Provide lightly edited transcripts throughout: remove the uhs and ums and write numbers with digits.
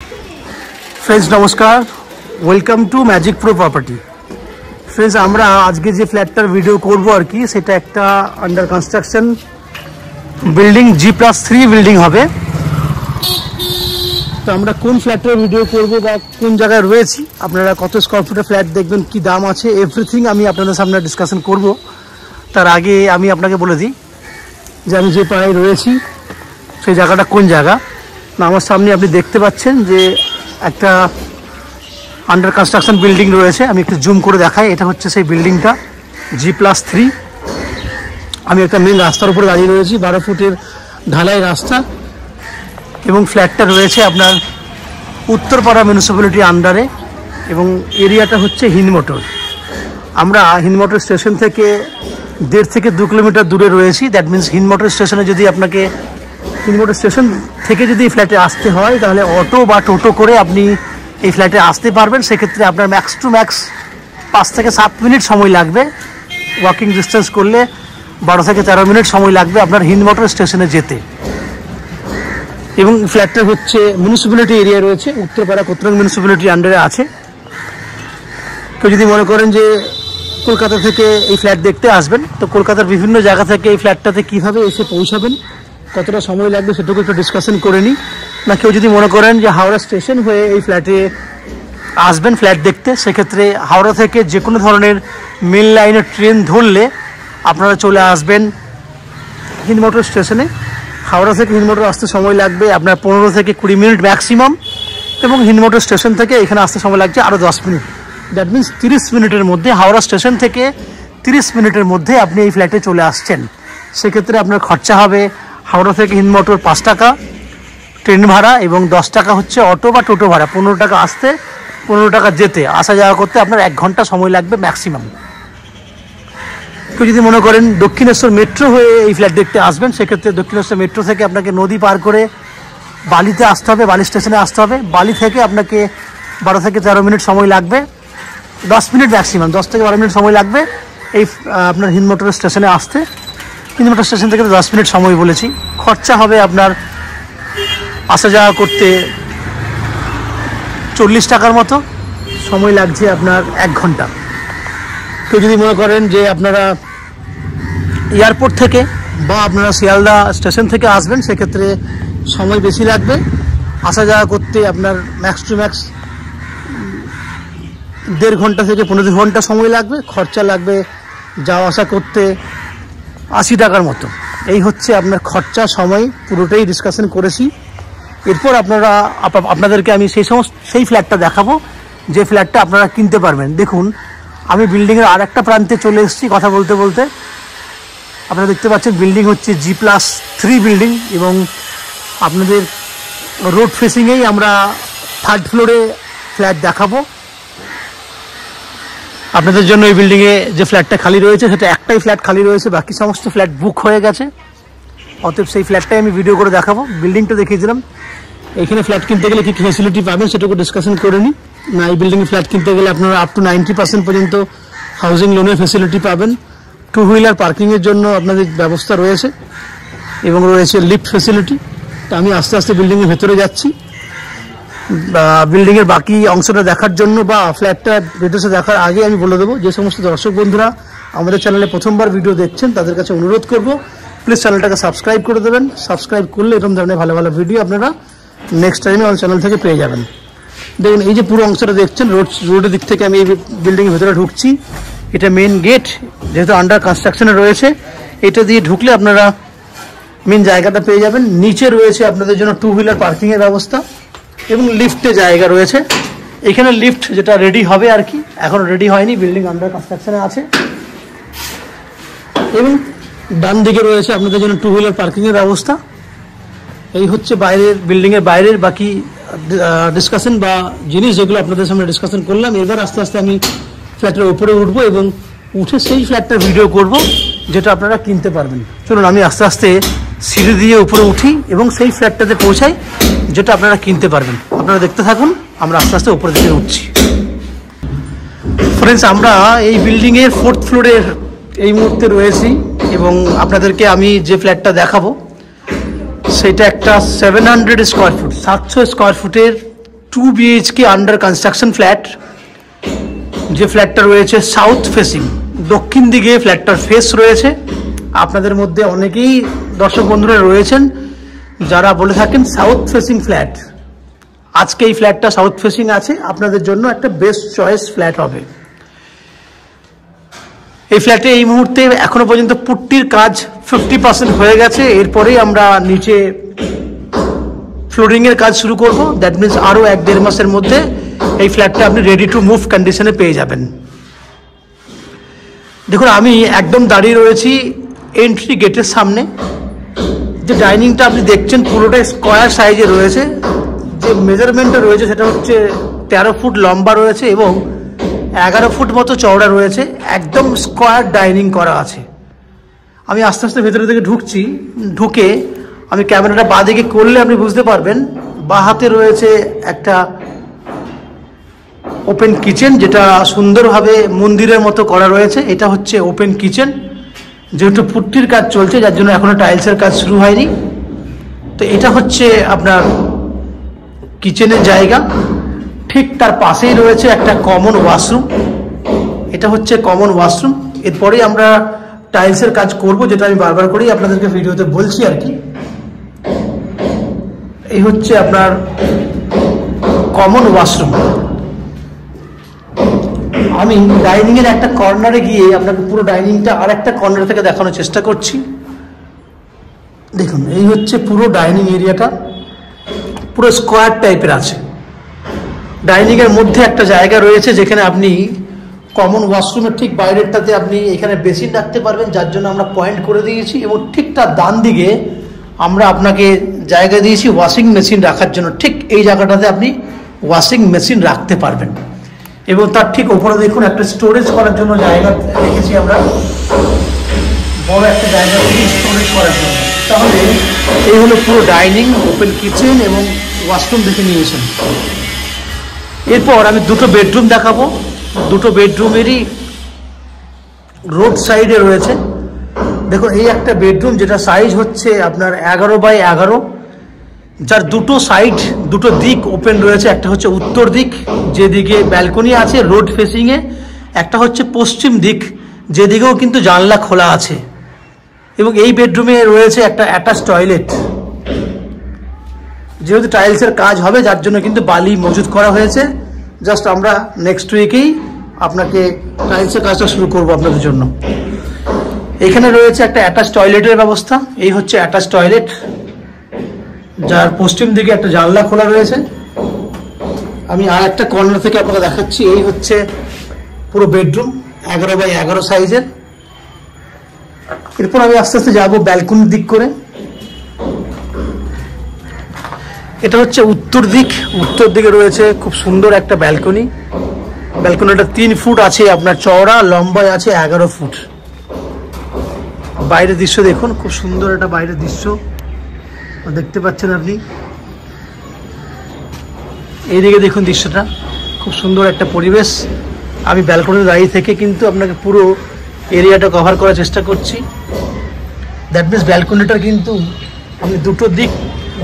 Friends नमस्कार, welcome to magic pro property. Friends আমরা আজকে যে ফ্ল্যাটটার ভিডিও করব আর কি, সেটা একটা under construction building G+3 building হবে। তো আমরা কোন ফ্ল্যাটের ভিডিও করব বা কোন জায়গায় রয়েছি, আপনারা কত স্কয়ার ফুটের ফ্ল্যাট দেখবেন, কি দাম আছে, এভরিথিং আমি আপনাদের সামনে ডিসকাশন করব। তার আগে আমি আপনাকে বলে দিই যে আমি যে পাড়ায় রয়েছি সেই জায়গাটা কোন জায়গা। না, আমার সামনে আপনি দেখতে পাচ্ছেন যে একটা আন্ডার কনস্ট্রাকশন বিল্ডিং রয়েছে। আমি একটু জুম করে দেখাই, এটা হচ্ছে সেই বিল্ডিংটা G+3। আমি একটা মেন রাস্তার উপরে দাঁড়িয়ে রয়েছি, 12 ফুটের ঢালাই রাস্তা, এবং ফ্ল্যাটটা রয়েছে আপনার উত্তরপাড়া মিউনিসিপ্যালিটি আন্ডারে, এবং এরিয়াটা হচ্ছে হিন্দমোটর। আমরা হিন্দমোটর স্টেশন থেকে 1.5 থেকে 2 কিলোমিটার দূরে রয়েছি। দ্যাট মিনস হিন্দমোটর স্টেশনে যদি আপনাকে হিন্দমোটর স্টেশন থেকে যদি এই ফ্ল্যাটে আসতে হয়, তাহলে অটো বা টোটো করে আপনি এই ফ্ল্যাটে আসতে পারবেন। সেক্ষেত্রে আপনার ম্যাক্স টু ম্যাক্স 5 থেকে 7 মিনিট সময় লাগবে। ওয়াকিং ডিস্টেন্স করলে 12 থেকে 13 মিনিট সময় লাগবে আপনার হিন্দমোটর স্টেশনে যেতে। এবং ফ্ল্যাটটা হচ্ছে মিউনিসিপ্যালিটি এরিয়া রয়েছে, উত্তরপাড়া কোতরাং মিউনিসিপ্যালিটির আন্ডারে আছে। তো যদি মনে করেন যে কলকাতা থেকে এই ফ্ল্যাট দেখতে আসবেন, তো কলকাতার বিভিন্ন জায়গা থেকে এই ফ্ল্যাটটাতে কীভাবে এসে পৌঁছাবেন, কতটা সময় লাগবে, সেটুকু একটু ডিসকাশন করে নিই। না কেউ যদি মনে করেন যে হাওড়া স্টেশন হয়ে এই ফ্ল্যাটে আসবেন ফ্ল্যাট দেখতে, সেক্ষেত্রে হাওড়া থেকে যে কোনো ধরনের মেল লাইনের ট্রেন ধরলে আপনারা চলে আসবেন হিন্দমোটর স্টেশনে। হাওড়া থেকে হিন্দমোটর আসতে সময় লাগবে আপনার 15 থেকে 20 মিনিট ম্যাক্সিমাম, এবং হিন্দমোটর স্টেশন থেকে এখানে আসতে সময় লাগছে আরও 10 মিনিট। দ্যাট মিনস 30 মিনিটের মধ্যে, হাওড়া স্টেশন থেকে 30 মিনিটের মধ্যে আপনি এই ফ্ল্যাটে চলে আসছেন। সেক্ষেত্রে আপনার খরচা হবে হাওড়া থেকে হিন্দমোটর 5 টাকা ট্রেন ভাড়া, এবং 10 টাকা হচ্ছে অটো বা টোটো ভাড়া। 15 টাকা আসতে, 15 টাকা যেতে, আসা যাওয়া করতে আপনার 1 ঘন্টা সময় লাগবে ম্যাক্সিমাম। কেউ যদি মনে করেন দক্ষিণেশ্বর মেট্রো হয়ে এই ফ্ল্যাট দেখতে আসবেন, সেক্ষেত্রে দক্ষিণেশ্বর মেট্রো থেকে আপনাকে নদী পার করে বালিতে আসতে হবে, বালি স্টেশনে আসতে হবে। বালি থেকে আপনাকে 12 থেকে 13 মিনিট সময় লাগবে, 10 মিনিট ম্যাক্সিমাম, 10 থেকে 12 মিনিট সময় লাগবে এই আপনার হিন্দমোটর স্টেশনে আসতে। হিন্দমোটর স্টেশন থেকে 10 মিনিট সময় বলেছি। খরচা হবে আপনার আসা যাওয়া করতে 40 টাকার মতো, সময় লাগছে আপনার 1 ঘন্টা। কেউ যদি মনে করেন যে আপনারা এয়ারপোর্ট থেকে বা আপনারা শিয়ালদা স্টেশন থেকে আসবেন, সেক্ষেত্রে সময় বেশি লাগবে। আসা যাওয়া করতে আপনার ম্যাক্স টু ম্যাক্স 1.5 ঘন্টা থেকে 15 ঘন্টা সময় লাগবে। খরচা লাগবে যাওয়া আসা করতে 80 টাকার মতো। এই হচ্ছে আপনার খরচা, সময় পুরোটাই ডিসকাশন করেছি। এরপর আপনাদেরকে আমি সেই ফ্ল্যাটটা দেখাবো যে ফ্ল্যাটটা আপনারা কিনতে পারবেন। দেখুন, আমি বিল্ডিংয়ের আর একটা প্রান্তে চলে এসেছি কথা বলতে বলতে। আপনারা দেখতে পাচ্ছেন বিল্ডিং হচ্ছে G+3 বিল্ডিং, এবং আপনাদের রোড ফেসিংয়েই আমরা 3rd ফ্লোরে ফ্ল্যাট দেখাবো আপনাদের জন্য। এই বিল্ডিংয়ে যে ফ্ল্যাটটা খালি রয়েছে, সেটা একটাই ফ্ল্যাট খালি রয়েছে, বাকি সমস্ত ফ্ল্যাট বুক হয়ে গেছে। অতএব সেই ফ্ল্যাটটাই আমি ভিডিও করে দেখাবো। বিল্ডিংটা দেখিয়ে দিলাম। এখানে ফ্ল্যাট কিনতে গেলে কী কী ফ্যাসিলিটি পাবেন সেটুকু ডিসকাশন করে নিই। না, এই বিল্ডিংয়ে ফ্ল্যাট কিনতে গেলে আপনারা আপ টু 90% পর্যন্ত হাউজিং লোনের ফ্যাসিলিটি পাবেন। 2 হুইলার পার্কিংয়ের জন্য আপনাদের ব্যবস্থা রয়েছে, এবং রয়েছে লিফট ফ্যাসিলিটি। তো আমি আস্তে আস্তে বিল্ডিংয়ের ভেতরে যাচ্ছি। বিল্ডিংয়ের বাকি অংশটা দেখার জন্য বা ফ্ল্যাটটা ডিটেলসে দেখার আগে আমি বলে দেবো, যে সমস্ত দর্শক বন্ধুরা আমাদের চ্যানেলে প্রথমবার ভিডিও দেখছেন, তাদের কাছে অনুরোধ করব প্লিজ চ্যানেলটাকে সাবস্ক্রাইব করে দেবেন। সাবস্ক্রাইব করলে এরকম ধরনের ভালো ভালো ভিডিও আপনারা নেক্সট টাইমে আমার চ্যানেল থেকে পেয়ে যাবেন। দেখুন, এই যে পুরো অংশটা দেখছেন, রোডের দিক থেকে আমি এই বিল্ডিংয়ের ভেতরে ঢুকছি। এটা মেন গেট, যেহেতু আন্ডার কনস্ট্রাকশনে রয়েছে। এটা দিয়ে ঢুকলে আপনারা মেন জায়গাটা পেয়ে যাবেন। নিচে রয়েছে আপনাদের জন্য 2 হুইলার পার্কিংয়ের ব্যবস্থা, এবং লিফটে জায়গা রয়েছে। এখানে লিফট যেটা রেডি হবে আর কি, এখন রেডি হয়নি, বিল্ডিং আন্ডার কনস্ট্রাকশনে আছে। এবং ডান দিকে রয়েছে আপনাদের জন্য 2 হুইলার পার্কিংয়ের ব্যবস্থা। এই হচ্ছে বাইরের, বিল্ডিংয়ের বাইরের বাকি ডিসকাশন বা জিনিস যেগুলো আপনাদের সামনে ডিসকাশন করলাম। এবার আস্তে আস্তে আমি ফ্ল্যাটের উপরে উঠবো এবং উঠে সেই ফ্ল্যাটটার ভিডিও করব যেটা আপনারা কিনতে পারবেন। চলুন আমি আস্তে আস্তে সিঁড়ি দিয়ে উপরে উঠি এবং সেই ফ্ল্যাটটাতে পৌঁছাই যেটা আপনারা কিনতে পারবেন। আপনারা দেখতে থাকুন, আমরা আস্তে আস্তে উপরের দিকে উঠছি। ফ্রেন্ডস, আমরা এই বিল্ডিংয়ের 4th ফ্লোরে এই মুহূর্তে রয়েছি, এবং আপনাদেরকে আমি যে ফ্ল্যাটটা দেখাবো সেটা একটা 700 স্কোয়ার ফুট, 700 স্কোয়ার ফুটের 2 BHK আন্ডার কনস্ট্রাকশন ফ্ল্যাট। যে ফ্ল্যাটটা রয়েছে সাউথ ফেসিং, দক্ষিণ দিকে ফ্ল্যাটটার ফেস রয়েছে। আপনাদের মধ্যে অনেকেই দর্শক বন্ধুরা রয়েছেন যারা বলে থাকেন সাউথ ফেসিং ফ্ল্যাট। আজকে এই ফ্ল্যাটটা সাউথ ফেসিং আছে, আপনাদের জন্য একটা বেস্ট চয়েস ফ্ল্যাট হবে। এই ফ্ল্যাটে এই মুহূর্তে এখনো পর্যন্ত পুট্টির কাজ 50% হয়ে গেছে। এরপরেই আমরা নিচে ফ্লোরিং এর কাজ শুরু করব। দ্যাট মিনস আরো 1-1.5 মাসের মধ্যে এই ফ্ল্যাটটা আপনি রেডি টু মুভ কন্ডিশনে পেয়ে যাবেন। দেখুন, আমি একদম দাঁড়িয়ে রয়েছি এন্ট্রি গেটের সামনে। যে ডাইনিংটা আপনি দেখছেন পুরোটাই স্কোয়ার সাইজে রয়েছে। যে মেজারমেন্টটা রয়েছে সেটা হচ্ছে 13 ফুট লম্বা রয়েছে এবং 11 ফুট মতো চওড়া রয়েছে। একদম স্কোয়ার ডাইনিং করা আছে। আমি আস্তে আস্তে ভেতরে দিকে ঢুকছি। ঢুকে আমি ক্যামেরাটা বাঁ দিকে করলে আপনি বুঝতে পারবেন, বাঁ হাতে রয়েছে একটা ওপেন কিচেন, যেটা সুন্দরভাবে মন্দিরের মতো করা রয়েছে। এটা হচ্ছে ওপেন কিচেন। যেহেতু পুট্টির কাজ চলছে যার জন্য এখনো টাইলসের কাজ শুরু হয়নি। তো এটা হচ্ছে আপনার কিচেনের জায়গা। ঠিক তার পাশেই রয়েছে একটা কমন ওয়াশরুম। এটা হচ্ছে কমন ওয়াশরুম। এরপরেই আমরা টাইলসের কাজ করব, যেটা আমি বারবার করেই আপনাদেরকে ভিডিওতে বলছি আর কি। এই হচ্ছে আপনার কমন ওয়াশরুম। আমি ডাইনিং এর একটা কর্নারে গিয়ে আপনাকে পুরো ডাইনিংটা আর একটা কর্নার থেকে দেখানোর চেষ্টা করছি। দেখুন, এই হচ্ছে পুরো ডাইনিং এরিয়াটা, পুরো স্কোয়ার টাইপের আছে। ডাইনিং এর মধ্যে একটা জায়গা রয়েছে যেখানে আপনি কমন ওয়াশরুমের ঠিক বাইরেরটাতে আপনি এখানে বেসিন রাখতে পারবেন, যার জন্য আমরা পয়েন্ট করে দিয়েছি। এবং ঠিক তার ডান দিকে আমরা আপনাকে জায়গা দিয়েছি ওয়াশিং মেশিন রাখার জন্য। ঠিক এই জায়গাটাতে আপনি ওয়াশিং মেশিন রাখতে পারবেন। এবং তার ঠিক ওপরে দেখুন একটা স্টোরেজ করার জন্য জায়গা রেখেছি আমরা, বড় একটা জায়গা স্টোরেজ করার জন্য। তাহলে এই হলো পুরো ডাইনিং, ওপেন কিচেন এবং ওয়াশরুম দেখে নিয়েছেন। এরপর আমি দুটো বেডরুম দেখাবো। দুটো বেডরুমেরই রোড সাইডে রয়েছে। দেখুন, এই একটা বেডরুম যেটা সাইজ হচ্ছে আপনার 11x11, যার দুটো সাইড, দুটো দিক ওপেন রয়েছে। একটা হচ্ছে উত্তর দিক, যেদিকে ব্যালকনি আছে রোড ফেসিংয়ে। একটা হচ্ছে পশ্চিম দিক, যেদিকেও কিন্তু জানলা খোলা আছে। এবং এই বেডরুমে রয়েছে একটা অ্যাটাচ টয়লেট। যেহেতু টাইলসের কাজ হবে যার জন্য কিন্তু বালি মজুত করা হয়েছে। জাস্ট আমরা নেক্সট উইকেই আপনাকে টাইলসের কাজটা শুরু করব আপনাদের জন্য। এখানে রয়েছে একটা অ্যাটাচ টয়লেটের ব্যবস্থা। এই হচ্ছে অ্যাটাচ টয়লেট, যার পশ্চিম দিকে একটা জানলা খোলা রয়েছে। আমি আর একটা কর্নার থেকে আপনাকে দেখাচ্ছি। এই হচ্ছে পুরো বেডরুম, 11x11 সাইজের। এরপর আমি আস্তে আস্তে যাবো ব্যালকনির দিক করে। এটা হচ্ছে উত্তর দিক। উত্তর দিকে রয়েছে খুব সুন্দর একটা ব্যালকনি। ব্যালকনিটা 3 ফুট আছে আপনার চওড়া, লম্বায় আছে 11 ফুট। বাইরের দৃশ্য দেখুন, খুব সুন্দর একটা বাইরের দৃশ্য দেখতে পাচ্ছেন আপনি। এইদিকে দেখুন দৃশ্যটা, খুব সুন্দর একটা পরিবেশ। আমি ব্যালকনির দাঁড়িয়ে থেকে কিন্তু আপনাকে পুরো এরিয়াটা কভার করার চেষ্টা করছি। দ্যাট মিনস ব্যালকনিটার কিন্তু আপনি দুটো দিক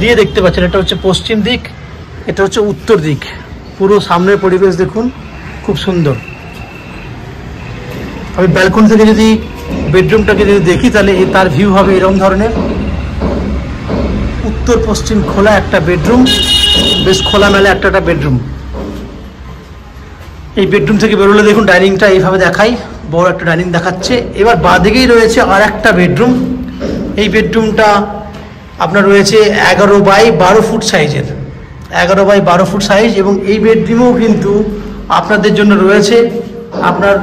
দিয়ে দেখতে পাচ্ছেন। এটা হচ্ছে পশ্চিম দিক, এটা হচ্ছে উত্তর দিক। পুরো সামনের পরিবেশ দেখুন, খুব সুন্দর। আমি ব্যালকনি থেকে যদি বেডরুমটাকে যদি দেখি তাহলে তার ভিউ হবে এরকম ধরনের। উত্তর পশ্চিম খোলা একটা বেডরুম, বেশ খোলামেলা একটা বেডরুম। এই বেডরুম থেকে বেরোলে দেখুন ডাইনিংটা এইভাবে দেখাই, বড় একটা ডাইনিং দেখাচ্ছে। এবার বাঁ দিকেই রয়েছে আর একটা বেডরুম। এই বেডরুমটা আপনার রয়েছে 11x12 ফুট সাইজের, 11x12 ফুট সাইজ। এবং এই বেডরুমেও কিন্তু আপনাদের জন্য রয়েছে আপনার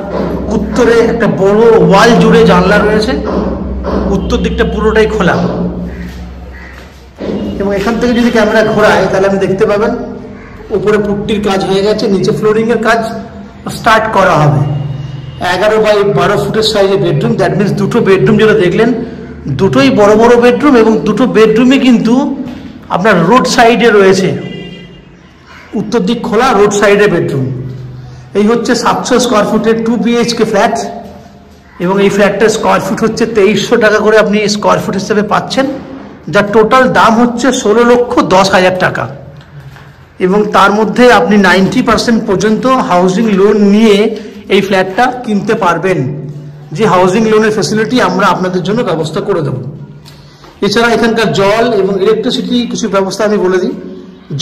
উত্তরে একটা বড় ওয়াল জুড়ে জানলা রয়েছে। উত্তর দিকটা পুরোটাই খোলা। এবং এখান থেকে যদি ক্যামেরা ঘোরায় তাহলে আপনি দেখতে পাবেন উপরে পুট্টির কাজ হয়ে গেছে, নিচে ফ্লোরিং এর কাজ স্টার্ট করা হবে। 11x12 ফুটের সাইজের বেডরুম। দ্যাট মিনস দুটো বেডরুম যেটা দেখলেন দুটোই বড় বড় বেডরুম। এবং দুটো বেডরুমই কিন্তু আপনার রোড সাইডে রয়েছে, উত্তর দিক খোলা, রোড সাইডে বেডরুম। এই হচ্ছে 700 স্কোয়ার ফুটের 2 BHK ফ্ল্যাট। এবং এই ফ্ল্যাটটার স্কোয়ার ফুট হচ্ছে 2300 টাকা করে আপনি স্কোয়ার ফুট হিসেবে পাচ্ছেন, যার টোটাল দাম হচ্ছে 16,10,000 টাকা। এবং তার মধ্যে আপনি 90% পর্যন্ত হাউজিং লোন নিয়ে এই ফ্ল্যাটটা কিনতে পারবেন, যে হাউজিং লোনের ফ্যাসিলিটি আমরা আপনাদের জন্য ব্যবস্থা করে দেব। এছাড়া এখানকার জল এবং ইলেকট্রিসিটি কিছু ব্যবস্থা আমি বলে দিই।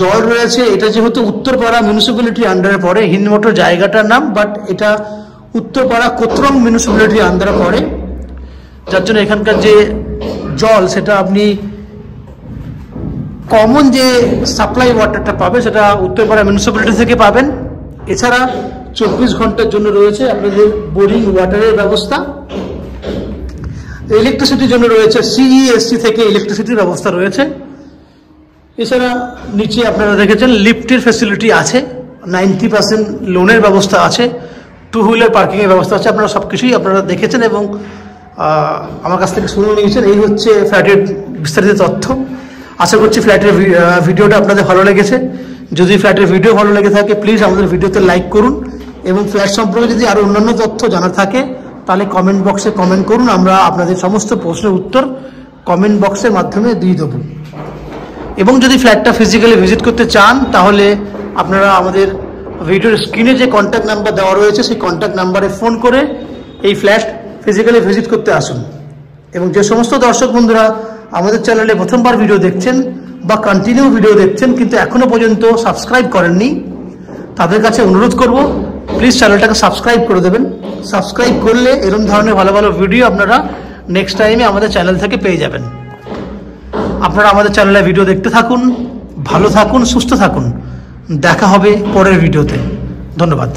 জল রয়েছে, এটা যেহেতু উত্তরপাড়া মিউনিসিপ্যালিটির আন্ডারে পড়ে, হিন্দমোটর জায়গাটার নাম, বাট এটা উত্তরপাড়া কোতরং মিউনিসিপ্যালিটির আন্ডারে পড়ে, যার জন্য এখানকার যে জল সেটা আপনি কমন যে সাপ্লাই ওয়াটারটা পাবে সেটা উত্তরপাড়া মিউনিসিপ্যালিটি থেকে পাবেন। এছাড়া 24 ঘন্টার জন্য রয়েছে আপনাদের বোরিং ওয়াটারের ব্যবস্থা। ইলেকট্রিসিটির জন্য রয়েছে সিইএসসি থেকে ইলেকট্রিসিটির ব্যবস্থা রয়েছে। এছাড়া নিচে আপনারা দেখেছেন লিফটের ফ্যাসিলিটি আছে, 90% লোনের ব্যবস্থা আছে, 2 হুইলার পার্কিংয়ের ব্যবস্থা আছে। আপনারা সব কিছুই আপনারা দেখেছেন এবং আমার কাছ থেকে শুনে নিয়েছেন। এই হচ্ছে ফ্ল্যাটের বিস্তারিত তথ্য। আশা করছি ফ্ল্যাটের ভিডিওটা আপনাদের ভালো লেগেছে। যদি ফ্ল্যাটের ভিডিও ভালো লেগে থাকে প্লিজ আমাদের ভিডিওতে লাইক করুন, এবং ফ্ল্যাট সম্পর্কে যদি আরও অন্যান্য তথ্য জানার থাকে তাহলে কমেন্ট বক্সে কমেন্ট করুন। আমরা আপনাদের সমস্ত প্রশ্নের উত্তর কমেন্ট বক্সের মাধ্যমে দিয়ে দেবো। এবং যদি ফ্ল্যাটটা ফিজিক্যালি ভিজিট করতে চান তাহলে আপনারা আমাদের ভিডিওর স্ক্রিনে যে কন্ট্যাক্ট নাম্বার দেওয়া রয়েছে সেই কন্ট্যাক্ট নাম্বারে ফোন করে এই ফ্ল্যাট ফিজিক্যালি ভিজিট করতে আসুন। এবং যে সমস্ত দর্শক বন্ধুরা আমাদের চ্যানেলে প্রথমবার ভিডিও দেখছেন বা কন্টিনিউ ভিডিও দেখছেন কিন্তু এখনও পর্যন্ত সাবস্ক্রাইব করেননি, তাদের কাছে অনুরোধ করব প্লিজ চ্যানেলটাকে সাবস্ক্রাইব করে দেবেন। সাবস্ক্রাইব করলে এরকম ধরনের ভালো ভালো ভিডিও আপনারা নেক্সট টাইমে আমাদের চ্যানেল থেকে পেয়ে যাবেন। আপনারা আমাদের চ্যানেলে ভিডিও দেখতে থাকুন, ভালো থাকুন, সুস্থ থাকুন। দেখা হবে পরের ভিডিওতে। ধন্যবাদ।